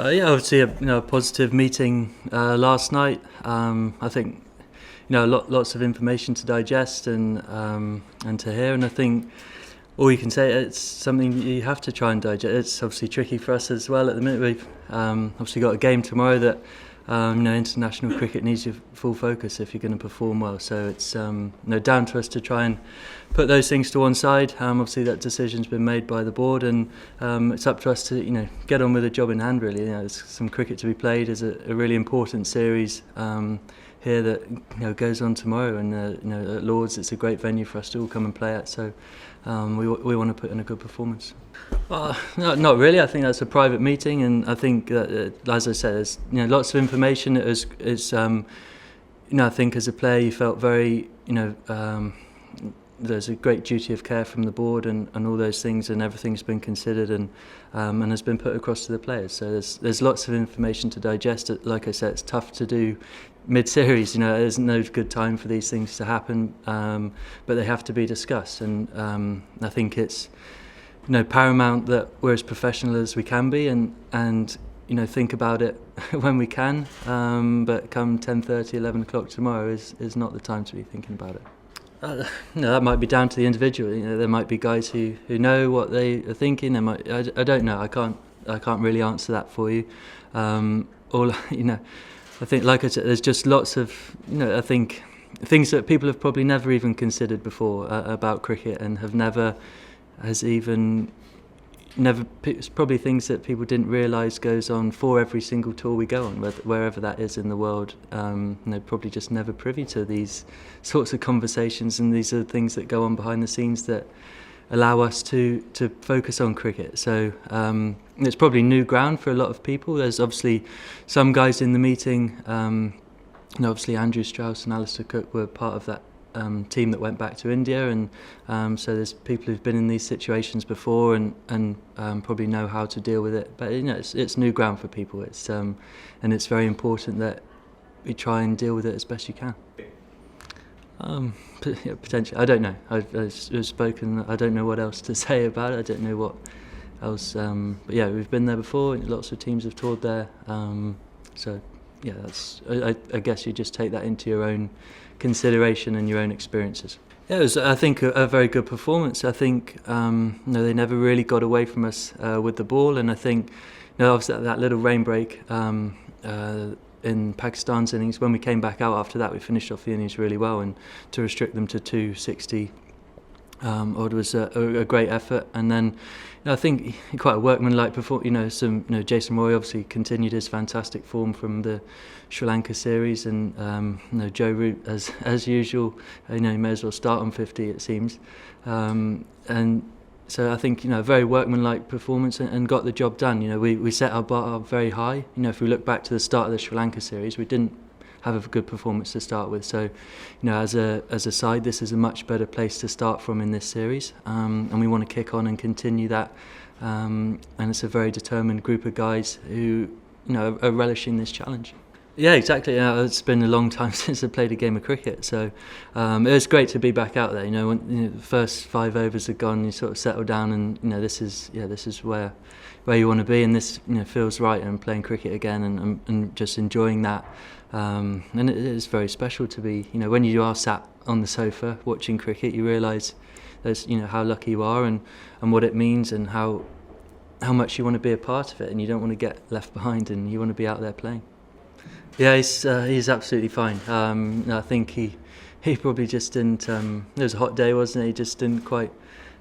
Yeah, obviously a positive meeting last night. I think lots of information to digest and to hear, and I think all you can say, it's something you have to try and digest. It's obviously tricky for us as well at the minute. We've obviously got a game tomorrow that international cricket needs your full focus if you're going to perform well. So it's down to us to try and put those things to one side. Obviously that decision's been made by the board, and it's up to us to get on with the job in hand. Really, there's some cricket to be played. There's a really important series here that goes on tomorrow, and at Lord's it's a great venue for us to all come and play at. So we want to put in a good performance. Well, not really. I think that's a private meeting, and I think that, as I said, there's lots of information. I think as a player you felt very there's a great duty of care from the board and all those things, and everything's been considered and has been put across to the players. So there's lots of information to digest. Like I said, it's tough to do mid-series. There's no good time for these things to happen, but they have to be discussed. And I think it's paramount that we're as professional as we can be and think about it when we can. But come 10:30, 11 o'clock tomorrow is not the time to be thinking about it. That might be down to the individual. There might be guys who know what they are thinking. I don't know. I can't really answer that for you. I think, like I said, there's just lots of I think things that people have probably never even considered before about cricket, and it's probably things that people didn't realise goes on for every single tour we go on, wherever that is in the world. Probably just never privy to these sorts of conversations, and these are the things that go on behind the scenes that allow us to focus on cricket. So it's probably new ground for a lot of people. There's obviously some guys in the meeting. Obviously Andrew Strauss and Alistair Cook were part of that team that went back to India, and so there's people who've been in these situations before and probably know how to deal with it. But it's new ground for people. And it's very important that we try and deal with it as best you can. Potentially, I don't know. I've spoken. I don't know what else to say about it. I don't know what else. But yeah, we've been there before. Lots of teams have toured there. So yeah, I guess you just take that into your own consideration and your own experiences. Yeah, it was, I think, a very good performance. I think they never really got away from us with the ball, and I think obviously that little rain break in Pakistan's innings, when we came back out after that, we finished off the innings really well, and to restrict them to 260 odd was a great effort. And then I think quite a workmanlike performance. Jason Roy obviously continued his fantastic form from the Sri Lanka series, and Joe Root as usual. He may as well start on 50, it seems. And so I think a very workmanlike performance and got the job done. We set our bar up very high. If we look back to the start of the Sri Lanka series, we didn't have a good performance to start with. So, as a side, this is a much better place to start from in this series, and we want to kick on and continue that. And it's a very determined group of guys who are relishing this challenge. Yeah, exactly. It's been a long time since I played a game of cricket, so it was great to be back out there. When the first 5 overs are gone, you sort of settle down, and this is where you want to be, and this feels right, and playing cricket again, and just enjoying that. And it is very special to be. When you are sat on the sofa watching cricket, you realise there's how lucky you are, and what it means, and how much you want to be a part of it, and you don't want to get left behind, and you want to be out there playing. Yeah, he's absolutely fine. I think he probably just didn't. It was a hot day, wasn't it? He just didn't quite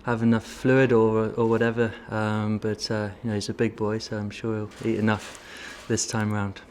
have enough fluid or whatever. But he's a big boy, so I'm sure he'll eat enough this time round.